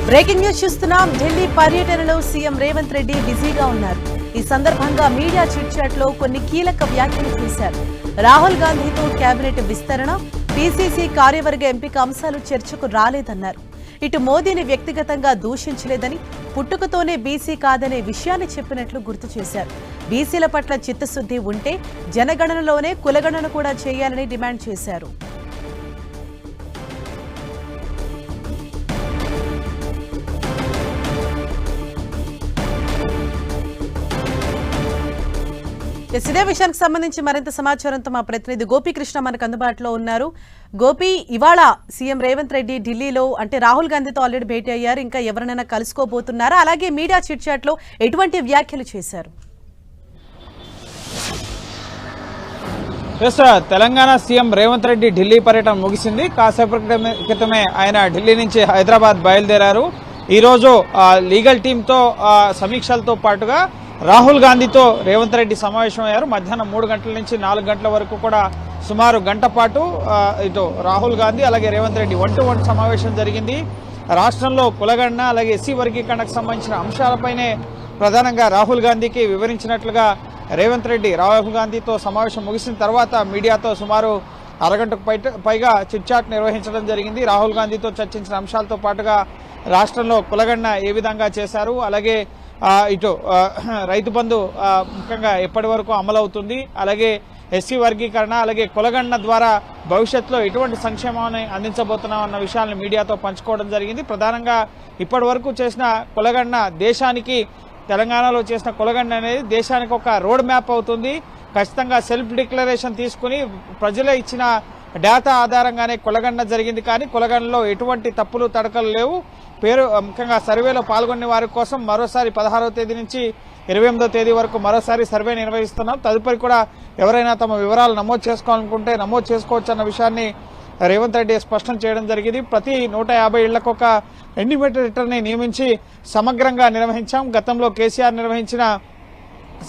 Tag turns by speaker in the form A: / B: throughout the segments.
A: Breaking news చూస్తున్నాం. ఢిల్లీ పర్యటనలో CM Revanth Reddy బిజీగా ఉన్నారు. ఈ సందర్భంగా మీడియా చిట్ చాట్ లో కొన్ని కీలక వ్యాఖ్యలు చేశారు. రాహుల్ గాంధీతో కేబినెట్ విస్తరణ, పీసీసీ కార్యవర్గ ఎంపిక అంశాలు చర్చకు రాలేదన్నారు. ఇటు మోదీని వ్యక్తిగతంగా దూషించలేదని, పుట్టుకతోనే బీసీ కాదనే విషయాన్ని చెప్పినట్లు గుర్తు చేశారు. బీసీల పట్ల చిత్తశుద్ధి ఉంటే జనగణనలోనే కులగణన కూడా చేయాలని డిమాండ్ చేశారు. ఇదే విషయానికి సంబంధించి మరింత సమాచారంతో మా ప్రతినిధి గోపీకృష్ణ మనకు అందుబాటులో ఉన్నారు. గోపి, ఇవాళ సీఎం రేవంత్ రెడ్డి ఢిల్లీలో అంటే రాహుల్ గాంధీతో ఆల్రెడీ భేటీ అయ్యారు. ఇంకా ఎవరినైనా కలుసుకోబోతున్నారా? అలాగే మీడియా చిట్ చాట్ లో ఎటువంటి వ్యాఖ్యలు చేశారు?
B: తెలంగాణ సీఎం రేవంత్ రెడ్డి ఢిల్లీ పర్యటన ముగిసింది. కాసేపు క్రితమే ఆయన ఢిల్లీ నుంచి హైదరాబాద్ బయలుదేరారు. ఈరోజు లీగల్ టీంతో సమీక్షలతో పాటుగా రాహుల్ గాంధీతో రేవంత్ రెడ్డి సమావేశమయ్యారు. మధ్యాహ్నం 3 గంటల నుంచి 4 గంటల వరకు కూడా సుమారు గంట పాటు ఇటు రాహుల్ గాంధీ అలాగే రేవంత్ రెడ్డి 1-to-1 సమావేశం జరిగింది. రాష్ట్రంలో కులగణన అలాగే ఎస్సీ వర్గీకరణకు సంబంధించిన అంశాలపైనే ప్రధానంగా రాహుల్ గాంధీకి వివరించినట్లుగా రేవంత్ రెడ్డి రాహుల్ గాంధీతో సమావేశం ముగిసిన తర్వాత మీడియాతో సుమారు అరగంటకు పైగా చిట్ చాట్ నిర్వహించడం జరిగింది. రాహుల్ గాంధీతో చర్చించిన అంశాలతో పాటుగా రాష్ట్రంలో కులగణన ఏ విధంగా చేశారు, అలాగే ఇటు రైతు బంధు ముఖ్యంగా ఎప్పటి వరకు అమలవుతుంది, అలాగే ఎస్సీ వర్గీకరణ అలాగే కులగణన ద్వారా భవిష్యత్తులో ఎటువంటి సంక్షేమాన్ని అందించబోతున్నాం అన్న విషయాలను మీడియాతో పంచుకోవడం జరిగింది. ప్రధానంగా ఇప్పటి వరకు చేసిన కులగణన దేశానికి, తెలంగాణలో చేసిన కులగణన అనేది దేశానికి ఒక రోడ్ మ్యాప్ అవుతుంది. ఖచ్చితంగా సెల్ఫ్ డిక్లరేషన్ తీసుకుని ప్రజలే ఇచ్చిన డేటా ఆధారంగానే కులగణన జరిగింది. కానీ కులగణనలో ఎటువంటి తప్పులు తడకలు లేవు. పేరు ముఖ్యంగా సర్వేలో పాల్గొనే వారి కోసం మరోసారి 16వ తేదీ నుంచి 28వ తేదీ వరకు మరోసారి సర్వే నిర్వహిస్తున్నాం. తదుపరి కూడా ఎవరైనా తమ వివరాలు నమోదు చేసుకోవాలనుకుంటే నమోదు చేసుకోవచ్చు అన్న విషయాన్ని రేవంత్ రెడ్డి స్పష్టం చేయడం జరిగింది. ప్రతి 150 ఇళ్లకు ఒక ఇండిమేటరేటర్ని నియమించి సమగ్రంగా నిర్వహించాం. గతంలో కేసీఆర్ నిర్వహించిన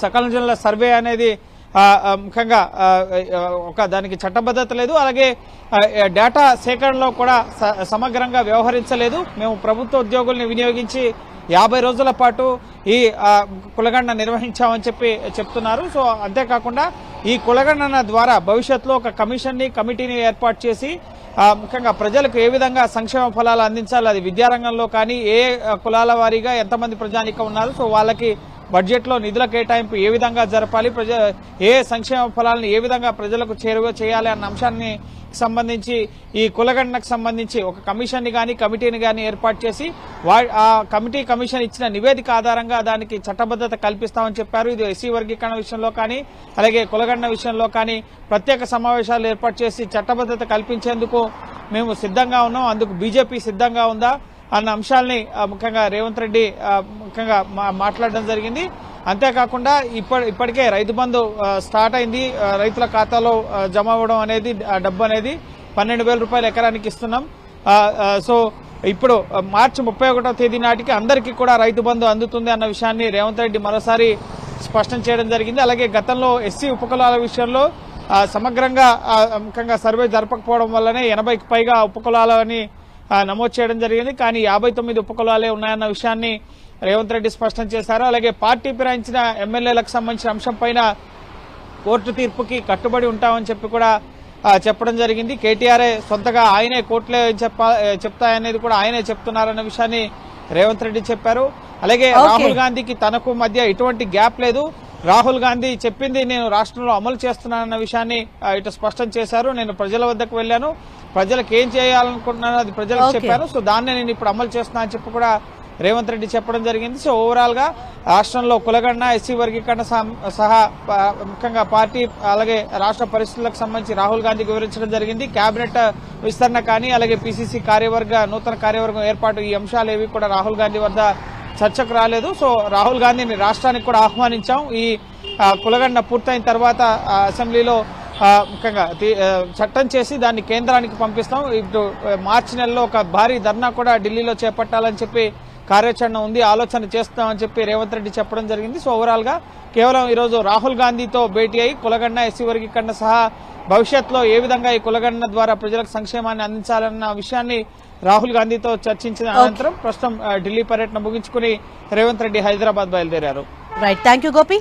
B: సకల జిల్లా సర్వే అనేది ముఖ్యంగా ఒక దానికి చట్టబద్ధత లేదు, అలాగే డేటా సేకరణలో కూడా సమగ్రంగా వ్యవహరించలేదు. మేము ప్రభుత్వ ఉద్యోగుల్ని వినియోగించి 50 రోజుల పాటు ఈ కులగణన నిర్వహించామని చెప్తున్నారు. సో అంతేకాకుండా ఈ కులగణన ద్వారా భవిష్యత్తులో ఒక కమిటీని ఏర్పాటు చేసి ముఖ్యంగా ప్రజలకు ఏ విధంగా సంక్షేమ ఫలాలు అందించాలి, అది విద్యారంగంలో కానీ ఏ కులాల వారీగా ఎంతమంది ప్రజానికం ఉన్నారు, సో వాళ్ళకి బడ్జెట్లో నిధుల కేటాయింపు ఏ విధంగా జరపాలి, ఏ సంక్షేమ ఫలాలను ఏ విధంగా ప్రజలకు చేరువ చేయాలి అన్న అంశాన్ని సంబంధించి ఈ కులగణనకు సంబంధించి ఒక కమిటీని కానీ ఏర్పాటు చేసి ఆ కమిషన్ ఇచ్చిన నివేదిక ఆధారంగా దానికి చట్టబద్ధత కల్పిస్తామని చెప్పారు. ఇది ఎస్సీ వర్గీకరణ విషయంలో కానీ అలాగే కులగణన విషయంలో కానీ ప్రత్యేక సమావేశాలు ఏర్పాటు చేసి చట్టబద్ధత కల్పించేందుకు మేము సిద్ధంగా ఉన్నాం. అందుకు బీజేపీ సిద్ధంగా ఉందా అన్న అంశాలని ముఖ్యంగా రేవంత్ రెడ్డి ముఖ్యంగా మాట్లాడడం జరిగింది. అంతేకాకుండా ఇప్పటికే రైతు బంధు స్టార్ట్ అయింది. రైతుల ఖాతాలో జమ అవ్వడం అనేది డబ్బు అనేది 12,000 రూపాయలు ఎకరానికి ఇస్తున్నాం. సో ఇప్పుడు మార్చి 31వ తేదీ నాటికి అందరికీ కూడా రైతు బంధు అందుతుంది అన్న విషయాన్ని రేవంత్ రెడ్డి మరోసారి స్పష్టం చేయడం జరిగింది. అలాగే గతంలో ఎస్సీ ఉపకులాల విషయంలో సమగ్రంగా ముఖ్యంగా సర్వే జరపకపోవడం వల్లనే 80కి పైగా ఉపకులాలని నమోదు చేయడం జరిగింది. కానీ 59 ఉపకులాలే ఉన్నాయన్న విషయాన్ని రేవంత్ రెడ్డి స్పష్టం చేశారు. అలాగే పార్టీ ఫిరాయించిన ఎమ్మెల్యేలకు సంబంధించిన అంశంపైన కోర్టు తీర్పుకి కట్టుబడి ఉంటామని కూడా చెప్పడం జరిగింది. కేటీఆర్ఏ సొంతగా ఆయనే కోర్టులే చెప్తాయనేది కూడా ఆయనే చెప్తున్నారన్న విషయాన్ని రేవంత్ రెడ్డి చెప్పారు. అలాగే రాహుల్ గాంధీకి తనకు మధ్య ఎటువంటి గ్యాప్ లేదు. రాహుల్ గాంధీ చెప్పింది నేను రాష్ట్రంలో అమలు చేస్తున్నానన్న విషయాన్ని ఇటు స్పష్టం చేశారు. నేను ప్రజల వద్దకు వెళ్లాను, ప్రజలకు ఏం చేయాలనుకుంటున్నానో అది ప్రజలకు చెప్పాను, సో దాన్నే నేను ఇప్పుడు అమలు చేస్తున్నా అని కూడా రేవంత్ రెడ్డి చెప్పడం జరిగింది. సో ఓవరాల్ గా రాష్ట్రంలో కులగణన, ఎస్సీ వర్గీకరణ సహా ముఖ్యంగా పార్టీ అలాగే రాష్ట్ర పరిస్థితులకు సంబంధించి రాహుల్ గాంధీకి వివరించడం జరిగింది. కేబినెట్ విస్తరణ కానీ అలాగే పీసీసీ నూతన కార్యవర్గం ఏర్పాటు, ఈ అంశాలు ఏవి కూడా రాహుల్ గాంధీ వద్ద చర్చకు రాలేదు. సో రాహుల్ గాంధీని రాష్ట్రానికి కూడా ఆహ్వానించాం. ఈ కులగణన పూర్తయిన తర్వాత అసెంబ్లీలో ముఖ్యంగా చట్టం చేసి దాన్ని కేంద్రానికి పంపిస్తాం. ఇటు మార్చి నెలలో ఒక భారీ ధర్నా కూడా ఢిల్లీలో చేపట్టాలని కార్యాచరణ ఉంది, ఆలోచన చేస్తామని రేవంత్ రెడ్డి చెప్పడం జరిగింది. సో ఓవరాల్ గా కేవలం ఈరోజు రాహుల్ గాంధీతో భేటీ అయి కులగణన, ఎస్సీ వర్గీకరణ సహా భవిష్యత్తులో ఏ విధంగా ఈ కులగణన ద్వారా ప్రజలకు సంక్షేమాన్ని అందించాలన్న విషయాన్ని రాహుల్ గాంధీతో చర్చించిన అనంతరం ప్రస్తుతం ఢిల్లీ పర్యటన ముగించుకుని రేవంత్ రెడ్డి హైదరాబాద్ బయలుదేరారు.
A: Right, thank you Gopi.